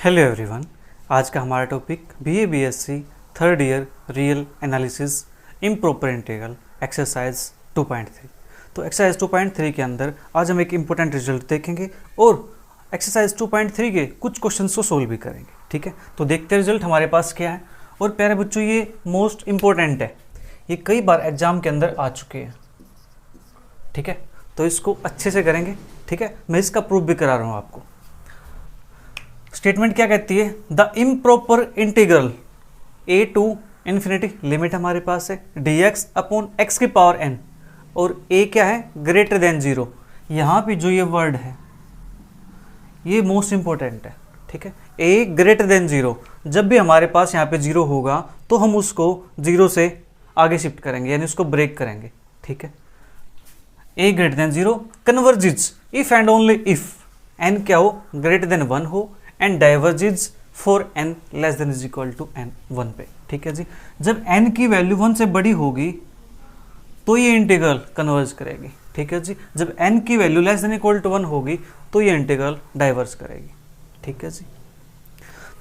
Hello everyone. आज का हमारा topic BA BSc third year real analysis improper integral exercise 2.3। तो एक्सरसाइज 2.3 के अंदर आज हम एक इम्पोर्टेंट रिजल्ट देखेंगे और एक्सरसाइज 2.3 के कुछ क्वेश्चंस को सोल्व भी करेंगे। ठीक है, तो देखते हैं रिजल्ट हमारे पास क्या है। और प्यारे बच्चों, ये मोस्ट इम्पोर्टेंट है, ये कई बार एग्जाम के अंदर आ चुके हैं। ठीक है, तो इसको अच्छे से करेंगे। ठीक है, मैं इसका प्रूफ भी करा रहा हूँ आपको। स्टेटमेंट क्या कहती है? The improper integral a to infinity, limit हमारे पास है dx अपॉन x की पावर n, और a क्या है? Greater than 0। यहाँ पे जो ये वर्ड है ये मोस्ट इंपॉर्टेंट है। ठीक है, a ग्रेटर देन 0, जब भी हमारे पास यहाँ पे 0 होगा तो हम उसको 0 से आगे शिफ्ट करेंगे, यानी उसको ब्रेक करेंगे। ठीक है, a greater than 0 converges if and only if n क्या हो? ग्रेटर देन 1 हो, and diverges for n less than is equal to n 1 पे। ठीक है जी, जब n की वैल्यू 1 से बड़ी होगी तो ये इंटीग्रल कन्वर्ज करेगी। ठीक है जी, जब n की value less than equal to 1 होगी तो ये इंटीग्रल डाइवर्ज करेगी। ठीक है जी,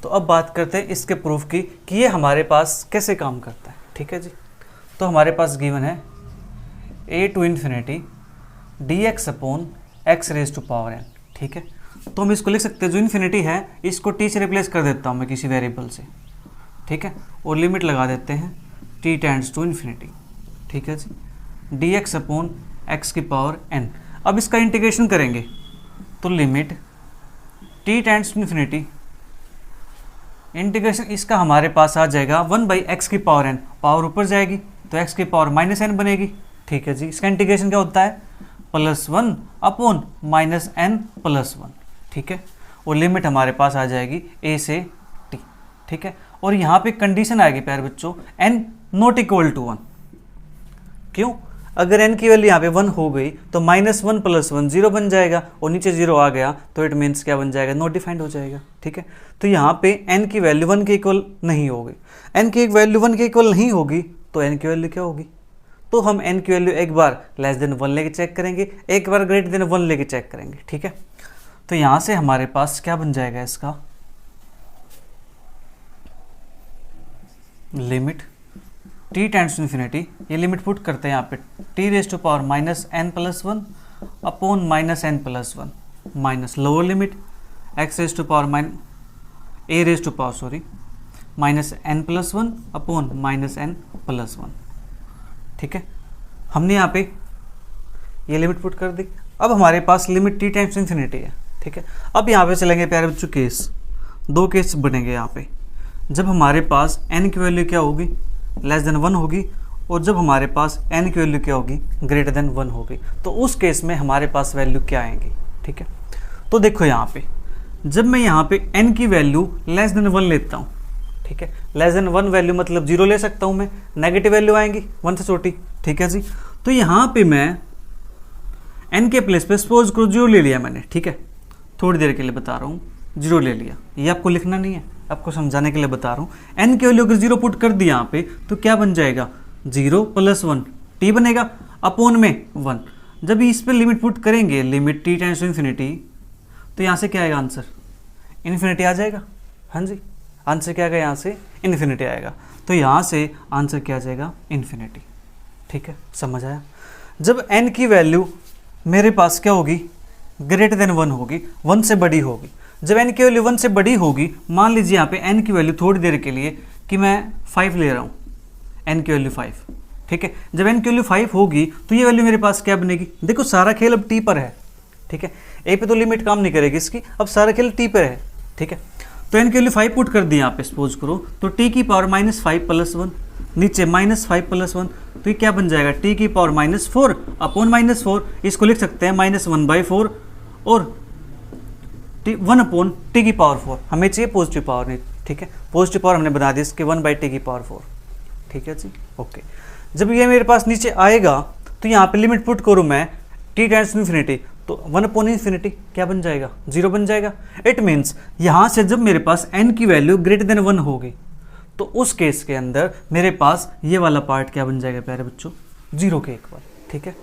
तो अब बात करते हैं इसके प्रूफ की कि ये हमारे पास कैसे काम करता है। ठीक है जी, तो हमारे पास गिवन है a to infinity dx upon x raise to power n। ठीक है, तो हम इसको लिख सकते हैं, जो इन्फिनिटी है इसको t से रिप्लेस कर देता हूँ मैं किसी वेरिएबल से। ठीक है, और लिमिट लगा देते हैं t टेंड्स टू इन्फिनिटी। ठीक है जी, dx अपॉन x की पावर n। अब इसका इंटीग्रेशन करेंगे तो limit t tends to infinity, integration इसका हमारे पास आ जाएगा 1/x की पावर n, पावर ऊपर जाएगी तो x की पावर -n बनेगी। ठीक है जी, इसका इंटीग्रेशन क्या होता है? +1 अपॉन -n+1। ठीक है, और लिमिट हमारे पास आ जाएगी a से t। ठीक है, और यहाँ पे कंडीशन आएगी प्यारे बच्चों, n नॉट इक्वल टू 1। क्यों? अगर n की वैल्यू यहाँ पे 1 हो गई तो -1+1 0 बन जाएगा, और नीचे 0 आ गया तो इट मीन्स क्या बन जाएगा? नॉट डिफाइंड हो जाएगा। ठीक है, तो यहाँ पे n की वैल्यू 1 के इक्वल नहीं होगी। n की वैल्यू 1 के इक्वल नहीं होगी तो n की वैल्यू क्या होगी? तो हम n की वैल्यू एक बार लेस देन 1 लेके चेक करेंगे, एक बार ग्रेटर देन 1 लेके चेक करेंगे। ठीक है, तो यहां से हमारे पास क्या बन जाएगा? इसका limit t tends to infinity, ये लिमिट पुट करते हैं यहाँ पे t raise to power -n+1 upon -n+1 minus lower limit x raise to power a raise to power -n+1 upon -n+1। ठीक है, हमने यहाँ पे ये लिमिट पुट कर दी। अब हमारे पास लिमिट t टाइम्स इन्फिनिटी है। ठीक है, अब यहाँ पे चलेंगे प्यारे बच्चों केस, दो केस बनेंगे यहाँ पे। जब हमारे पास n की वैल्यू क्या होगी? लेस देन 1 होगी, और जब हमारे पास n की वैल्यू क्या होगी? ग्रेटर देन 1 होगी। तो उस केस में हमारे पास वैल्यू क्या आएंगी? ठीक है, तो देखो यहाँ पे जब मैं यहाँ पे n की वैल्यू लेस देन 1 लेता हूँ, ठीक है, लेस देन 1 वैल्यू मतलब 0 ले सकता हूँ मैं, नेगेटिव वैल्यू आएंगी 1 से छोटी। ठीक है जी, तो यहाँ पे मैं n के प्लेस पे सपोज करो 0 ले लिया मैंने। ठीक है, थोड़ी देर के लिए बता रहा हूँ, 0 ले लिया, ये आपको लिखना नहीं है, आपको समझाने के लिए बता रहा हूँ। n की वैल्यू अगर 0 पुट कर दिया यहाँ पे तो क्या बन जाएगा? 0 + 1 t बनेगा अपॉन में 1। जब इस पे लिमिट पुट करेंगे, limit t tends to infinity, तो यहाँ से क्या आएगा? आंसर इन्फिनिटी आ जाएगा। हाँ जी, आंसर क्या आएगा? यहाँ से इन्फिनिटी आएगा। तो यहाँ से आंसर क्या आ जाएगा? इन्फिनिटी। ठीक है, समझ आया? जब n की वैल्यू मेरे पास क्या होगी? ग्रेटर देन 1 होगी, 1 से बड़ी होगी। जब n की वैल्यू 1 से बड़ी होगी, मान लीजिए यहाँ पे n की वैल्यू थोड़ी देर के लिए कि मैं 5 ले रहा हूँ, n की वैल्यू 5। ठीक है, जब n की वैल्यू 5 होगी तो ये वैल्यू मेरे पास क्या बनेगी? देखो सारा खेल अब t पर है। ठीक है, a पे तो लिमिट काम नहीं करेगी इसकी, अब सारा खेल t पर है। ठीक है, तो n की वैल्यू 5 पुट कर दी यहाँ पे सपोज करो, तो t की पावर -5+1, नीचे -5+1, तो ये क्या बन जाएगा? t की पावर -4 अपॉन -4, इसको लिख सकते हैं -1/4, और 1 अपॉन t की पावर 4। हमें चाहिए पॉजिटिव पावर नहीं। ठीक है, पॉजिटिव पावर हमने बना दी इसके 1/t की पावर 4। ठीक है जी, ओके। जब ये मेरे पास नीचे आएगा तो यहाँ पे लिमिट पुट करूँ मैं t टेंड्स टू इन्फिनिटी, तो 1 अपॉन इन्फिनिटी क्या बन जाएगा? 0 बन जाएगा। इट मीन्स यहाँ से जब मेरे पास n की वैल्यू ग्रेटर देन 1 होगी तो उस केस के अंदर मेरे पास ये वाला पार्ट क्या बन जाएगा प्यारे बच्चों? 0 के इक्वल। ठीक है,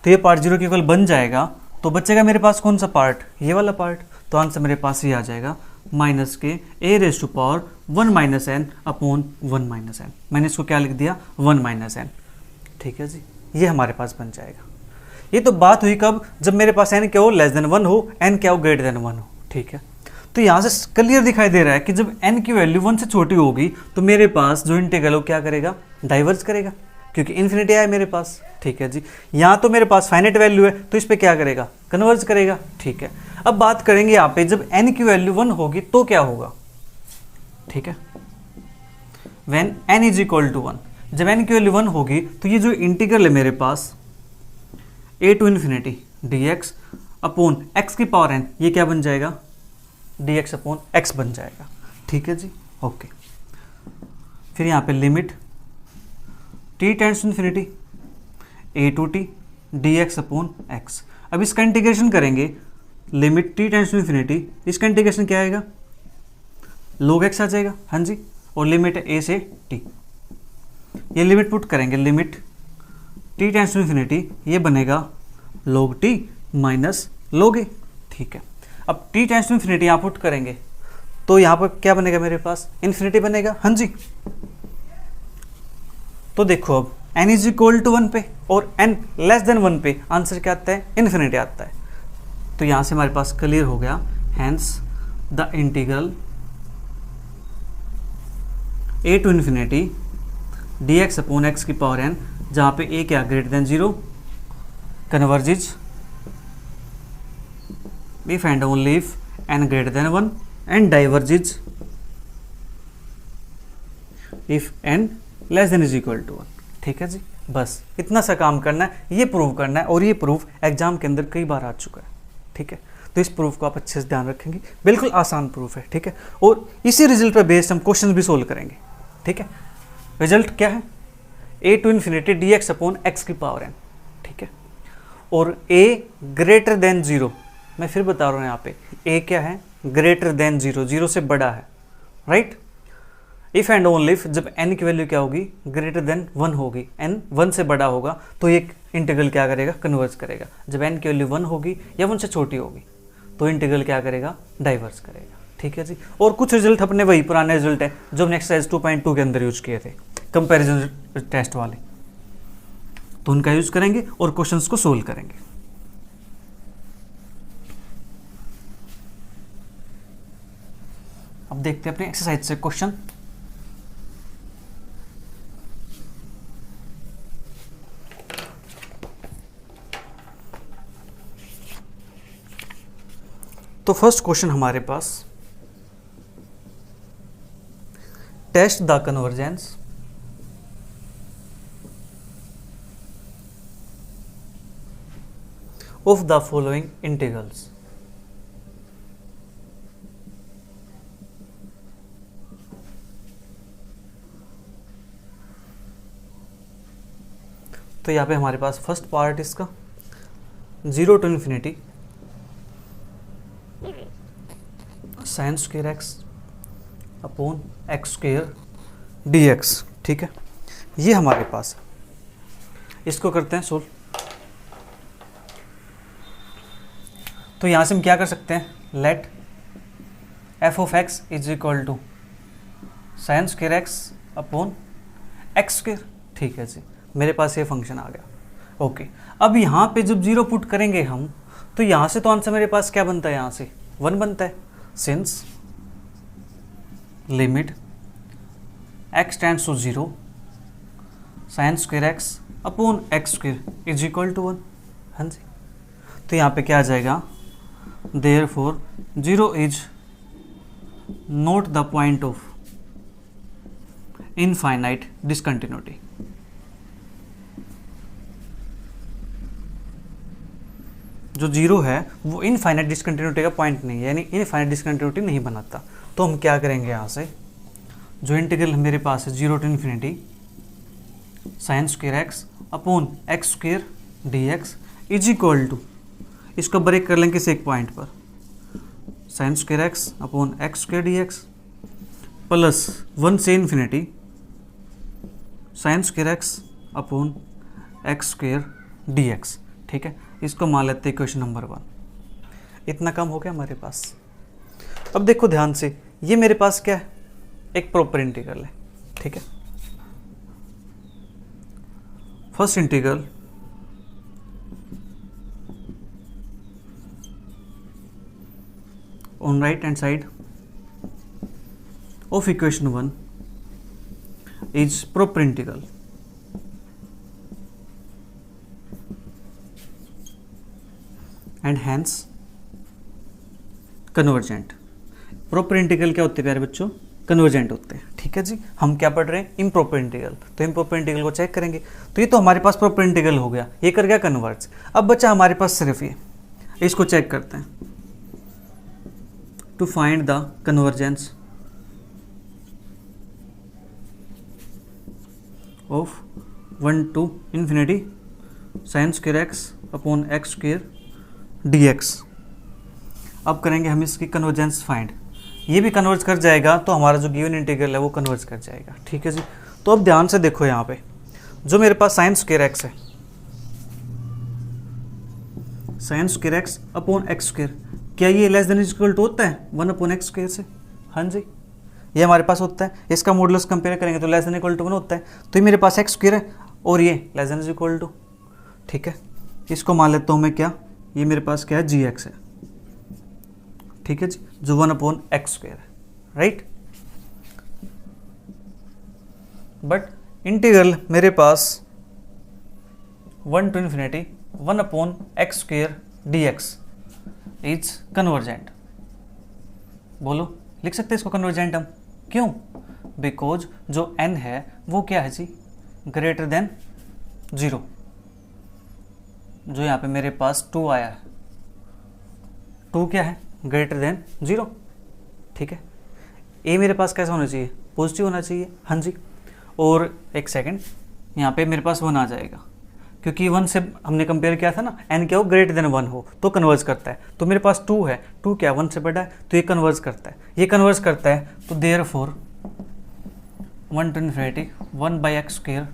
तो ये पार्ट 0 के इक्वल बन जाएगा, तो बचेगा मेरे पास कौन सा पार्ट? ये वाला पार्ट। तो आंसर मेरे पास ये आ जाएगा माइनस के a raise to power 1 minus n upon 1 minus एन। मैंने इसको क्या लिख दिया 1 माइनस एन। ठीक है जी, ये हमारे पास बन जाएगा। ये तो बात हुई कब, जब मेरे पास एन क्या हो लेस देन 1 हो, एन क्या हो ग्रेटर देन 1 हो। ठीक है, तो यहाँ से क्लियर दिखाई दे रहा है कि जब एन की वैल्यू 1 से छोटी होगी तो मेरे पास जो इंटीग्रल हो क्या करेगा, डाइवर्ज करेगा, क्योंकि इन्फिनिटी है मेरे पास। ठीक है जी, यहाँ तो मेरे पास फाइनाइट वैल्यू है तो इस पे क्या करेगा, कन्वर्ज करेगा। ठीक है, अब बात करेंगे यहाँ पे जब n की वैल्यू 1 होगी तो क्या होगा। ठीक है, when n is equal to 1, जब n की वैल्यू 1 होगी तो ये जो इंटीग्रल है मेरे पास a to infinity dx upon x की पावर n, ये क्या बन जाएगा, dx अपॉन x बन जाएगा। ठीक है जी, ओके। फिर यहाँ पे limit t tends to infinity a to t dx upon x। अब इसका इंटीग्रेशन करेंगे, limit t tends to infinity, इसका इंटीग्रेशन क्या आएगा, log x आ जाएगा। हाँ जी, और लिमिट है a से t, ये लिमिट पुट करेंगे, limit t tends to infinity, ये बनेगा log t minus log a। ठीक है, अब t टेंड्स टू इन्फिनिटी यहाँ पुट करेंगे तो यहाँ पर क्या बनेगा, मेरे पास इन्फिनिटी बनेगा। हाँ जी, तो देखो अब n इज इक्वल टू 1 पे और n लेस देन 1 पे आंसर क्या आता है, इन्फिनिटी आता है। तो यहाँ से हमारे पास क्लियर हो गया, hence the integral a to infinity dx upon x की पावर n, जहाँ पे a क्या greater than 0, converges if and only if n greater than 1 and diverges if n less than is equal to 1। ठीक है जी, बस इतना सा काम करना है, ये प्रूव करना है, और ये प्रूफ एग्जाम के अंदर कई बार आ चुका है। ठीक है, तो इस प्रूफ को आप अच्छे से ध्यान रखेंगे, बिल्कुल आसान प्रूफ है। ठीक है, और इसी रिजल्ट पर बेस्ड हम क्वेश्चन भी सोल्व करेंगे। ठीक है, रिजल्ट क्या है, a to infinity dx upon x की पावर n। ठीक है, और a ग्रेटर देन 0, मैं फिर बता रहा हूँ यहाँ पे a क्या है, ग्रेटर देन 0, 0 से बड़ा है, right. If and only if जब n की वैल्यू क्या होगी, ग्रेटर देन 1 होगी, n 1 से बड़ा होगा तो ये इंटीग्रल क्या करेगा, कन्वर्ज करेगा। जब n की वैल्यू 1 होगी या 1 से छोटी होगी तो इंटीग्रल क्या करेगा, डाइवर्स करेगा। ठीक है जी, और कुछ रिजल्ट अपने वही पुराने रिजल्ट है जो हमने एक्सरसाइज 2.2 के अंदर यूज किए थे, कंपैरिजन टेस्ट वाले, तो उनका यूज करेंगे और क्वेश्चंस को सोल्व करेंगे। अब देखते हैं अपने एक्सरसाइज से क्वेश्चन। तो फर्स्ट क्वेश्चन हमारे पास, test the convergence of the following integrals. तो यहाँ पे हमारे पास फर्स्ट पार्ट इसका 0 to infinity sine square x upon x square dx। ठीक है, ये हमारे पास है, इसको करते हैं सोल्व। तो यहाँ से हम क्या कर सकते हैं, let f of x is equal to sine square x upon x square. ठीक है जी, मेरे पास ये फंक्शन आ गया। ओके, अब यहाँ पे जब 0 पुट करेंगे हम तो यहाँ से तो आंसर मेरे पास क्या बनता है, यहाँ से 1 बनता है, since limit x tends to 0 sine square x upon x square is equal to 1। हाँ जी, तो यहाँ पे क्या आ जाएगा, therefore 0 is not the point of infinite discontinuity. जो 0 है वो इनफाइनाइट डिसकंटिन्यूटी का पॉइंट नहीं है, यानी इनफाइनाइट डिसकंटिन्यूटी नहीं बनाता। तो हम क्या करेंगे, यहाँ से जो इंटीग्रल मेरे पास है 0 to infinity sine square x upon x square dx is equal to, इसको ब्रेक कर लेंगे किसी एक पॉइंट पर, sine square x upon x square dx plus 1 से infinity sine square x upon x square dx। ठीक है, इसको मान लेते हैं इक्वेशन नंबर 1। इतना कम हो गया हमारे पास। अब देखो ध्यान से, ये मेरे पास क्या है, एक प्रॉपर इंटीग्रल है, ठीक है। First integral on right hand side of equation 1 is proper integral and hence convergent। Proper integral क्या होते हैं प्यारे बच्चों, कन्वर्जेंट होते हैं, ठीक है जी। हम क्या पढ़ रहे हैं, इम्प्रॉपर इंटीग्रल, तो इम्प्रॉपर इंटीग्रल को चेक करेंगे। तो ये तो हमारे पास प्रॉपर इंटीग्रल हो गया, ये कर गया कन्वर्ज। अब बच्चा हमारे पास सिर्फ ये, इसको चेक करते हैं। To find the convergence of 1 to infinity sin square x upon x square dx। अब करेंगे हम इसकी कन्वर्जेंस फाइंड, ये भी कन्वर्ज कर जाएगा तो हमारा जो गिवन इंटीग्रल है वो कन्वर्ज कर जाएगा, ठीक है जी। तो अब ध्यान से देखो, यहाँ पे जो मेरे पास साइन स्क्वायर एक्स है, sign square x upon x square, क्या ये लेस देन इक्वल टू होता है 1 अपॉन एक्स स्क्वायर से? हाँ जी, ये हमारे पास होता है। इसका मॉडुलस कंपेयर करेंगे तो लेस देन इक्वल टू 1 होता है। तो ये मेरे पास एक्स स्क्वायर है और ये लेस देन इक्वल टू, ठीक है। इसको मान लेता हूँ मैं क्या, ये मेरे पास क्या है, जी एक्स है, ठीक है जी, जो 1 अपॉन एक्स स्क्वायर है, राइट। बट इंटीग्रल मेरे पास 1 to infinity 1 upon x square dx is convergent. बोलो, लिख सकते हैं इसको कन्वर्जेंट हम, क्यों? बिकॉज जो n है वो क्या है जी, ग्रेटर देन 0। जो यहाँ पे मेरे पास 2 आया है, 2 क्या है, ग्रेटर देन 0, ठीक है। ए मेरे पास कैसा होना चाहिए, पॉजिटिव होना चाहिए, हाँ जी। और एक सेकंड, यहाँ पे मेरे पास 1 आ जाएगा, क्योंकि 1 से हमने कंपेयर किया था ना, n क्या हो, ग्रेटर देन 1 हो तो कन्वर्ज करता है। तो मेरे पास 2 है, 2 क्या 1 से बड़ा है, तो ये कन्वर्ज करता है, ये कन्वर्ज करता है। तो therefore 1 to infinity 1 by x square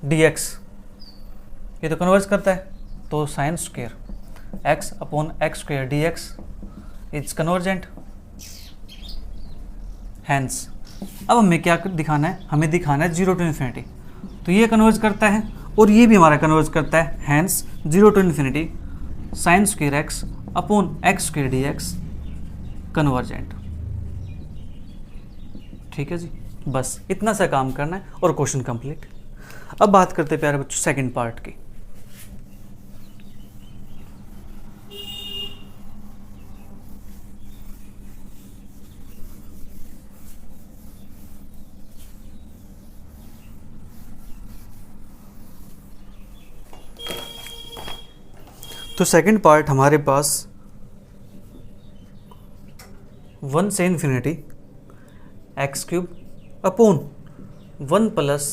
dx, ये तो कन्वर्ज करता है। तो sine square x upon x square dx is convergent. Hence अब हमें क्या दिखाना है, हमें दिखाना है 0 to infinity, तो ये कन्वर्ज करता है और ये भी हमारा कन्वर्ज करता है। Hence 0 to infinity sine square x upon x square dx convergent, ठीक है जी। बस इतना सा काम करना है और क्वेश्चन कंप्लीट। अब बात करते हैं प्यारे बच्चों सेकंड पार्ट की। तो सेकंड पार्ट हमारे पास 1 से infinity x cube upon 1 plus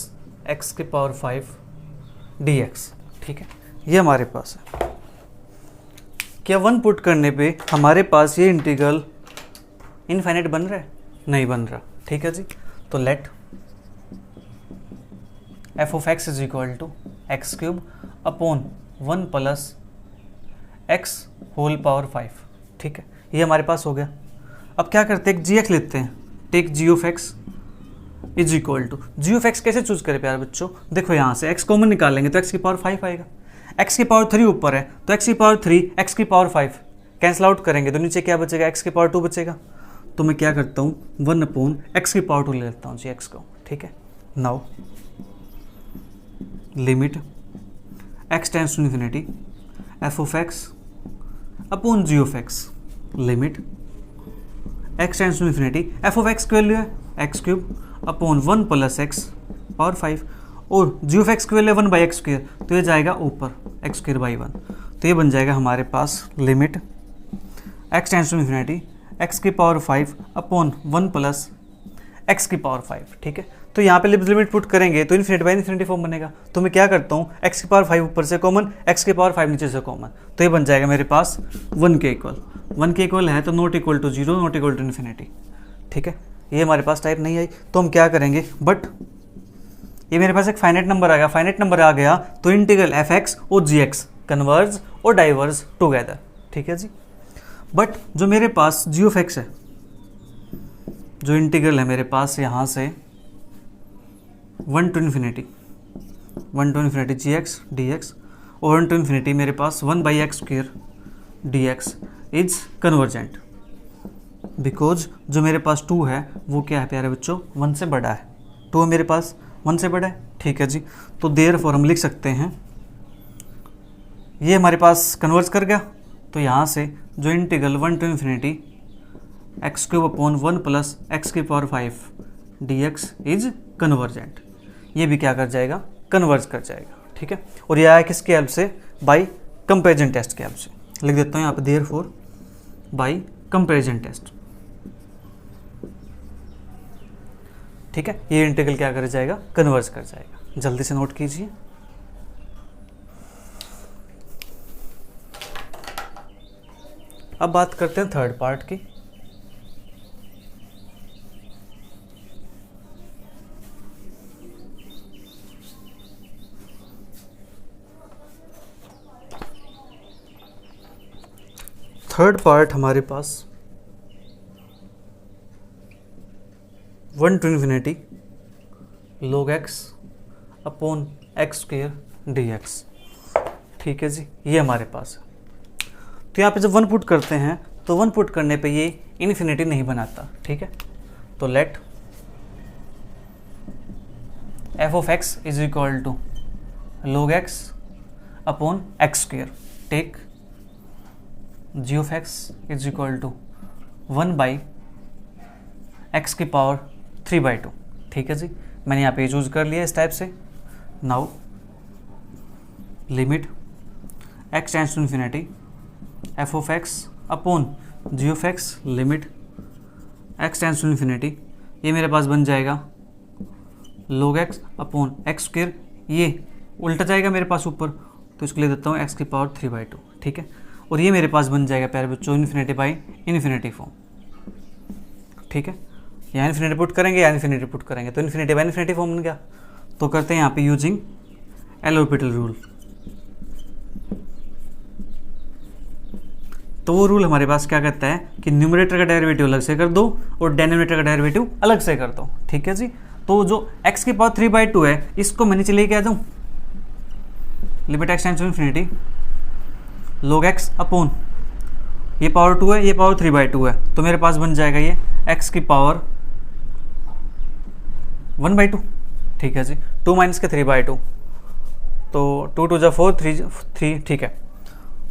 x की पावर 5 dx, ठीक है, ये हमारे पास है। क्या 1 पुट करने पे हमारे पास ये इंटीग्रल इनफाइनाइट बन रहा है? नहीं बन रहा, ठीक है जी। तो let f of x is equal to x cube upon 1 plus x whole power 5, ठीक है, ये हमारे पास हो गया। अब क्या करते हैं, जी एक्स लेते हैं, take g of x is equal to, g of x कैसे चूज करें प्यारे बच्चों, देखो यहाँ से एक्स कॉमन निकालेंगे तो एक्स की पावर 5 आएगा, एक्स की पावर 3 ऊपर है तो एक्स की पावर 3 एक्स की पावर 5 कैंसिल आउट करेंगे तो नीचे क्या बचेगा, एक्स की पावर 2 बचेगा। तो मैं क्या करता हूँ 1 अपॉन एक्स की पावर 2 ले लेता हूँ जी एक्स को, ठीक है। Now limit x tends to infinity f of x upon g of x, limit x tends to infinity f of x की वैल्यू है x cube upon 1 plus x power 5 और जी ऑफ एक्स की value 1 by x square, तो ये जाएगा ऊपर x square by 1, तो ये बन जाएगा हमारे पास limit x tends to infinity x की पावर 5 अपॉन 1 प्लस एक्स की पावर 5, ठीक है। तो यहाँ पे लिमिट पुट करेंगे तो इन्फिनिटी बाई इन्फिनिटी फॉर्म बनेगा। तो मैं क्या करता हूँ, एक्स की पावर 5 ऊपर से कॉमन, एक्स की पावर 5 नीचे से कॉमन, तो ये बन जाएगा मेरे पास 1 के इक्वल, 1 के इक्वल है तो not equal to 0 not equal to infinity, ठीक है। ये हमारे पास टाइप नहीं आई तो हम क्या करेंगे, बट ये मेरे पास एक फाइनाइट नंबर आ गया, फाइनाइट नंबर आ गया तो इंटीग्रल एफ एक्स और जी एक्स कन्वर्ज और डाइवर्ज टुगेदर, ठीक है जी। बट जो मेरे पास जी ऑफ एक्स है जो इंटीग्रल है मेरे पास यहाँ से 1 to infinity g x d x और 1 to infinity मेरे पास 1/x² dx is convergent, because जो मेरे पास 2 है वो क्या है प्यारे बच्चों, 1 से बड़ा है। 2 मेरे पास 1 से बड़ा है, ठीक है जी। तो देयरफॉर हम लिख सकते हैं ये हमारे पास कन्वर्ज कर गया, तो यहाँ से जो integral 1 to infinity x³ 1 + x⁵ dx is convergent, ये भी क्या कर जाएगा, कन्वर्ज कर जाएगा, ठीक है। और ये आया किसके हेल्प से, बाय कंपैरिजन टेस्ट के हेल्प से। लिख देता हूँ यहाँ पे देयरफॉर बाय कंपैरिजन टेस्ट, ठीक है। ये इंटीग्रल क्या कर जाएगा, कन्वर्ज कर जाएगा। जल्दी से नोट कीजिए। अब बात करते हैं थर्ड पार्ट की। थर्ड पार्ट हमारे पास 1 to infinity log x upon x² dx, ठीक है जी, ये हमारे पास है। तो यहाँ पे जब 1 पुट करते हैं तो 1 पुट करने पे ये इन्फिनिटी नहीं बनाता, ठीक है। तो let f(x) is equal to log x upon x², take g(x) is equal to 1/x⁵², ठीक है जी। मैंने यहाँ पे यूज कर लिया इस टाइप से। Now limit x tends to infinity f(x) upon g(x) limit x tends to infinity, ये मेरे पास बन जाएगा log x अपॉन x², ये उल्टा जाएगा मेरे पास ऊपर, तो इसको ले देता हूँ x⁵², ठीक है। और ये मेरे पास बन जाएगा प्यारे बच्चों इन्फिनिटी बाई इन्फिनिटी फॉर्म, ठीक है। यहाँ इन्फिनिटी पुट करेंगे या इन्फिनिटी पुट करेंगे तो इन्फिनिटी बाई इन्फिनिटी फॉर्म बन गया। तो करते हैं यहाँ पे यूजिंग एल ऑर्बिटल रूल। तो वो रूल हमारे पास क्या कहता है कि न्यूमरेटर का डेरिवेटिव अलग से कर दो और डेनोमिनेटर का डेरिवेटिव अलग से कर दो, ठीक है जी। तो जो x⁵3/2 है इसको मैं नीचे लेके आ जाऊँ, limit x tends to infinity log x upon ये पावर 2 है, ये पावर 3/2 है, तो मेरे पास बन जाएगा ये x⁴1/2, ठीक है जी। 2 - 3/2, तो 2 × 2 = 4 3, ठीक है।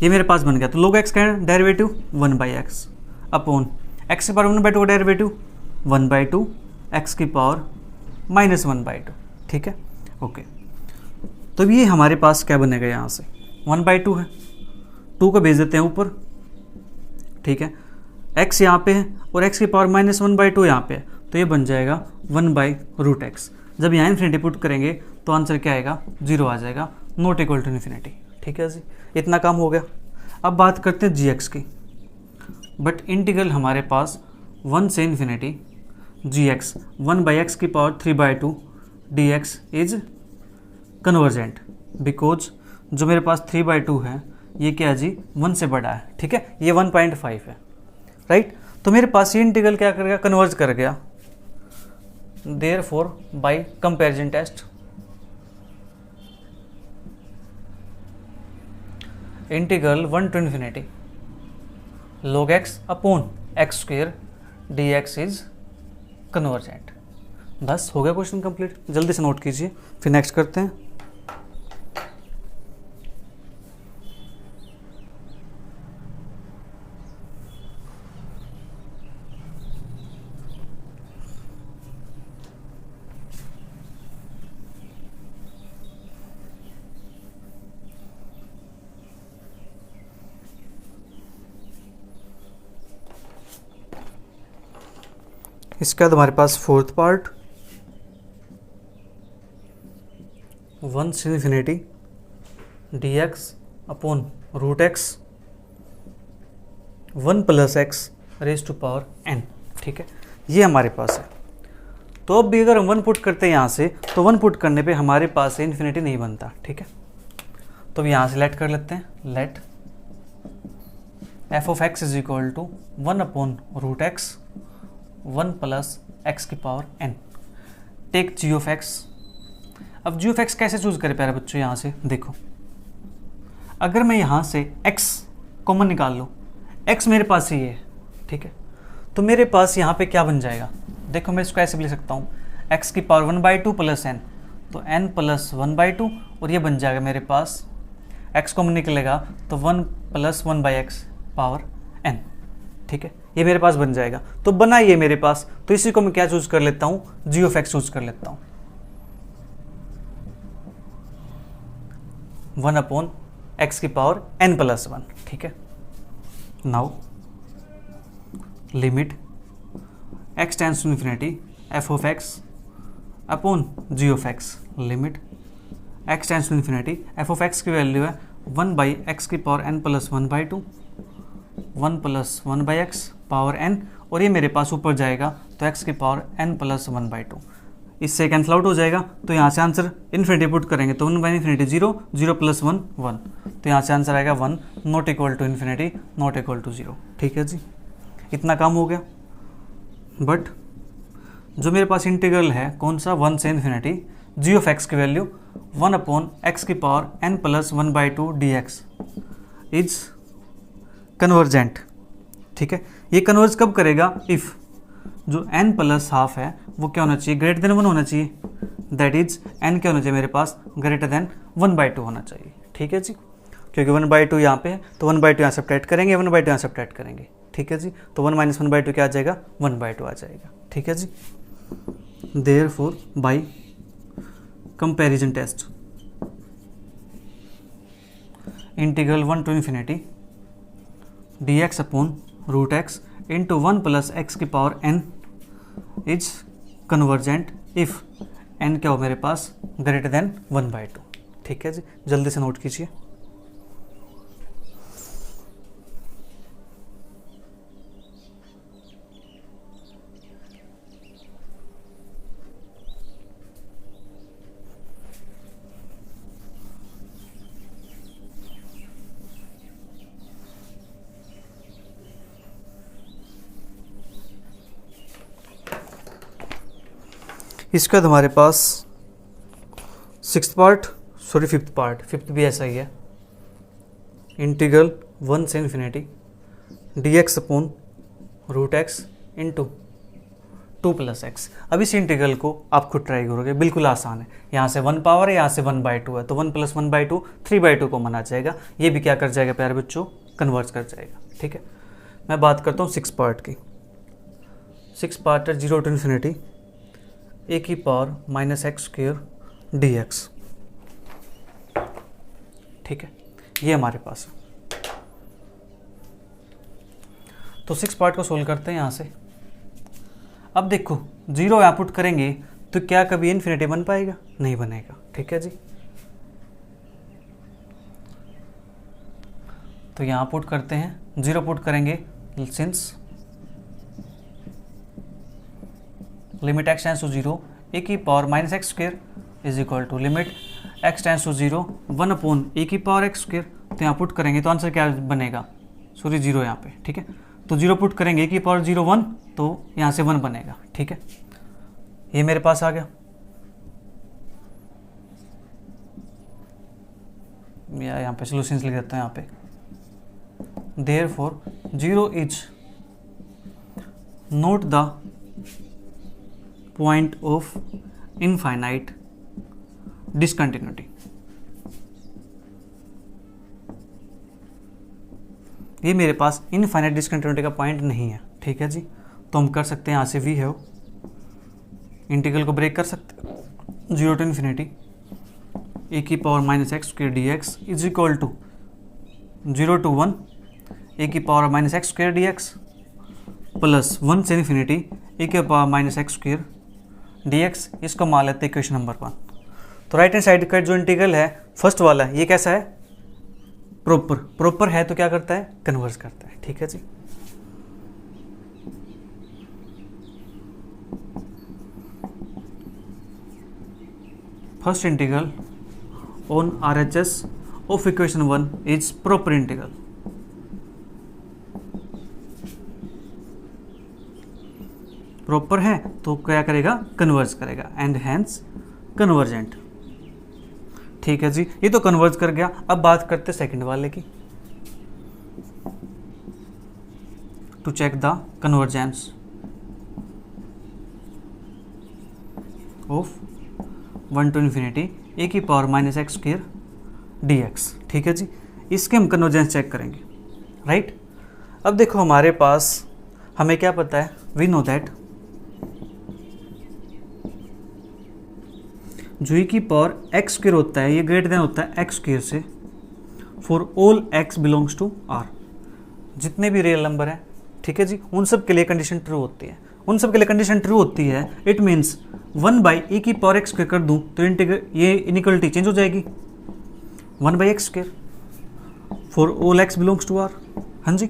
ये मेरे पास बन गया। तो log x का डेरिवेटिव 1/x अपॉन x⁴1/2 का डेरिवेटिव 1/2 x⁻−1/2, ठीक है, ओके। तो ये हमारे पास क्या बनेगा, यहाँ से 1/2 है, 2 को भेज देते हैं ऊपर, ठीक है। x यहाँ पे है और x⁻−1/2 यहाँ पे है, तो ये बन जाएगा 1/√x। जब यहाँ इन्फिनिटी पुट करेंगे तो आंसर क्या आएगा, 0 आ जाएगा, नॉट इक्वल टू इन्फिनिटी, ठीक है जी। इतना काम हो गया। अब बात करते हैं gx की। बट इंटीग्रल हमारे पास 1 से infinity gx 1/x⁵3/2 dx is convergent, because जो मेरे पास 3/2 है ये क्या है जी, 1 से बड़ा है, ठीक है। ये 1.5 है, राइट। तो मेरे पास ये इंटीग्रल क्या कर गया, कन्वर्ज कर गया। Therefore by comparison test integral 1 to infinity log x upon x² dx is convergent. बस हो गया क्वेश्चन कंप्लीट। जल्दी से नोट कीजिए, फिर नेक्स्ट करते हैं। इसके बाद हमारे पास फोर्थ पार्ट 1 से infinity dx upon √x 1 + x raise to power n, ठीक है, ये हमारे पास है। तो अब भी अगर हम 1 पुट करते हैं यहाँ से, तो 1 पुट करने पे हमारे पास से इन्फिनिटी नहीं बनता, ठीक है। तो अब यहाँ से लेट कर लेते हैं, let f(x) is equal to 1/√x 1 plus x की power n। Take g of x. अब जी ऑफ एक्स कैसे चूज करें प्यारे बच्चों, यहाँ से देखो, अगर मैं यहाँ से x कॉमन निकाल लूँ, x मेरे पास ही है, ठीक है, तो मेरे पास यहाँ पे क्या बन जाएगा, देखो मैं इसको ऐसे भी लिख सकता हूँ, x की पावर 1/2 प्लस n, तो n प्लस 1/2, और ये बन जाएगा मेरे पास, x कॉमन निकलेगा तो 1 प्लस 1/x पावर n, ठीक है, ये मेरे पास बन जाएगा। तो बना ये मेरे पास, तो इसी को मैं क्या चूज कर लेता हूँ, जी ऑफ एक्स चूज कर लेता हूँ, 1/x की पावर n प्लस 1, ठीक है। Now limit x tends to infinity f of x upon g of x, limit x tends to infinity f of x की वैल्यू है 1/x की power n plus 1/2, 1 plus 1/x power n, और ये मेरे पास ऊपर जाएगा तो x की पावर n प्लस 1/2, इससे कैंसिल आउट हो जाएगा। तो यहाँ से आंसर इन्फिनिटी पुट करेंगे तो 1/∞ 0, 0 प्लस 1 1, तो यहाँ से आंसर आएगा 1 not equal to infinity not equal to 0, ठीक है जी, इतना काम हो गया। बट जो मेरे पास इंटीग्रल है कौन सा, 1 से इन्फिनिटी, जी ऑफ एक्स की वैल्यू 1/x की power n plus 1/2 dx is convergent, ठीक है। ये कन्वर्ज कब करेगा, इफ़ जो n प्लस हाफ है वो क्या होना चाहिए, ग्रेटर देन 1 होना चाहिए, दैट इज n क्या होना चाहिए मेरे पास, ग्रेटर देन 1/2 होना चाहिए, ठीक है जी, क्योंकि 1/2 यहाँ पे है तो 1/2 यहाँ सब्ट्रैक्ट करेंगे, 1/2 यहाँ सब्ट्रैक्ट करेंगे, ठीक है जी, तो 1 माइनस 1/2 क्या आ जाएगा, 1/2 आ जाएगा, ठीक है जी। Therefore by comparison test integral 1 to infinity dx upon root x into 1 plus x की power n is convergent if n क्या हो मेरे पास, ग्रेटर देन 1/2, ठीक है जी, जल्दी से नोट कीजिए। इसके बाद हमारे पास फिफ्थ भी ऐसा ही है, इंटीग्रल 1 से infinity dx upon root x into 2 plus x. अब इस इंटीग्रल को आप खुद ट्राई करोगे, बिल्कुल आसान है, यहाँ से 1 पावर है, यहाँ से 1/2 है, तो 1 प्लस 1/2 3/2 को मना जाएगा, ये भी क्या कर जाएगा प्यारे बच्चों, कन्वर्ट कर जाएगा, ठीक है। मैं बात करता हूँ 6 पार्ट की। 6 पार्ट है 0 टू इन्फिनिटी a की पावर -x² dx, ठीक है, ये हमारे पास है। तो 6 पार्ट को सोल्व करते हैं यहाँ से। अब देखो 0 यहाँ पुट करेंगे तो क्या कभी इन्फिनिटी बन पाएगा, नहीं बनेगा, ठीक है जी। तो यहाँ पुट करते हैं, 0 पुट करेंगे since limit x tends to 0 a की power -x² is equal to limit x tends to 0 1 upon a की पावर x², तो यहाँ पुट करेंगे तो आंसर क्या बनेगा, 0 यहाँ पे, ठीक है। तो 0 पुट करेंगे a की पावर 0 1, तो यहाँ से 1 बनेगा, ठीक है, ये मेरे पास आ गया। या यहाँ पे सोल्यूशंस लिख देते हैं यहाँ पे। Therefore 0 is note the point of infinite discontinuity. ये मेरे पास इनफाइनाइट डिसकंटिन्यूटी का पॉइंट नहीं है, ठीक है जी। तो हम कर सकते हैं यहाँ से वी है इंटीग्रल को ब्रेक कर सकते हैं, 0 टू इन्फिनिटी a की power -x² dx is equal to 0 to 1 a की पावर -x² dx प्लस 1 से इन्फिनिटी a की पावर -x² dx, इसको मान लेते हैं इक्वेशन नंबर 1। तो राइट हैंड साइड का जो इंटीग्रल है फर्स्ट वाला, ये कैसा है, प्रॉपर है, तो क्या करता है, कन्वर्ज करता है, ठीक है जी। First integral on RHS of equation 1 is proper integral. Proper है तो क्या करेगा, कन्वर्ज करेगा, एंड हैंस कन्वर्जेंट। ठीक है जी, ये तो कन्वर्ज कर गया। अब बात करते सेकंड वाले की, to check the convergence of 1 to infinity a की power minus x square d x. ठीक है जी, इसके हम कन्वर्जेंस चेक करेंगे, राइट। अब देखो हमारे पास हमें क्या पता है, वी नो दैट जो ई की पावर एक्स स्क्वायर होता है ये ग्रेटर देन होता है एक्स स्क्वायर से for all x belongs to R. जितने भी रियल नंबर हैं, ठीक है जी, उन सब के लिए कंडीशन ट्रू होती है। उन सब के लिए कंडीशन ट्रू होती है, इट मीन्स 1/e की पावर एक्स स्क्वायर कर दूं तो ये इनइक्वालिटी चेंज हो जाएगी, 1/x square for all x belongs to R. हाँ जी,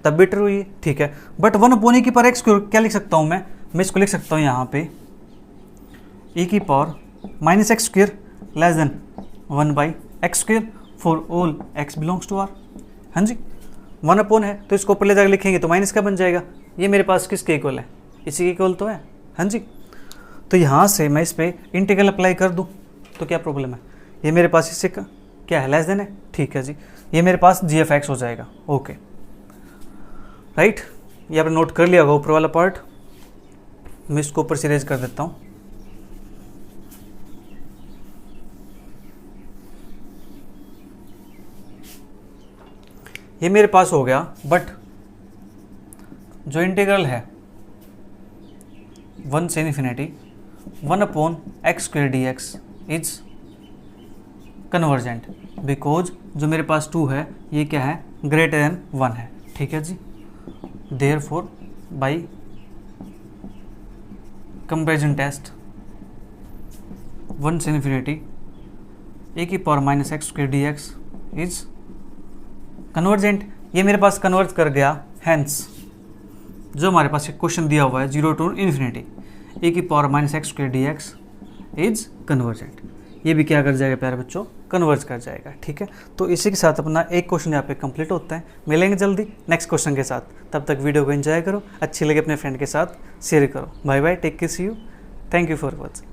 तब भी ट्रू हुई है, ठीक है। बट 1/e की पावर एक्स स्क्वायर क्या लिख सकता हूँ मैं इसको लिख सकता हूँ यहाँ पे e की power minus x square less than 1/x square for all x belongs to R. हाँ जी, 1 है तो इसको ऊपर ले जाकर लिखेंगे तो माइनस का बन जाएगा। ये मेरे पास किसके इक्वल है, इसी के इक्वल तो है। हाँ जी, तो यहाँ से मैं इस पर इंटीग्रल अप्लाई कर दूँ तो क्या प्रॉब्लम है, ये मेरे पास इससे क्या है, लेस देन है। ठीक है जी, ये मेरे पास g(x) हो जाएगा। ओके राइट, ये आपने नोट कर लिया होगा ऊपर वाला पार्ट। मैं इसको ऊपर से इरेज कर देता हूँ। ये मेरे पास हो गया, बट जो इंटीग्रल है 1 से infinity 1/x square dx is convergent, because जो मेरे पास 2 है ये क्या है, ग्रेटर देन 1 है। ठीक है जी, देयरफॉर बाय कंपैरिजन टेस्ट 1 से इन्फिनिटी ए की power minus x square dx is convergent. ये मेरे पास कन्वर्ज कर गया, हैंस जो हमारे पास एक क्वेश्चन दिया हुआ है 0 to इन्फिनिटी ए की power minus x square dx is convergent, ये भी क्या कर जाएगा प्यारे बच्चों, कन्वर्ज कर जाएगा। ठीक है, तो इसी के साथ अपना एक क्वेश्चन यहाँ पे कंप्लीट होता है। मिलेंगे जल्दी नेक्स्ट क्वेश्चन के साथ, तब तक वीडियो को एंजॉय करो, अच्छी लगे अपने फ्रेंड के साथ शेयर करो। Bye bye, take care, see you, thank you for watching.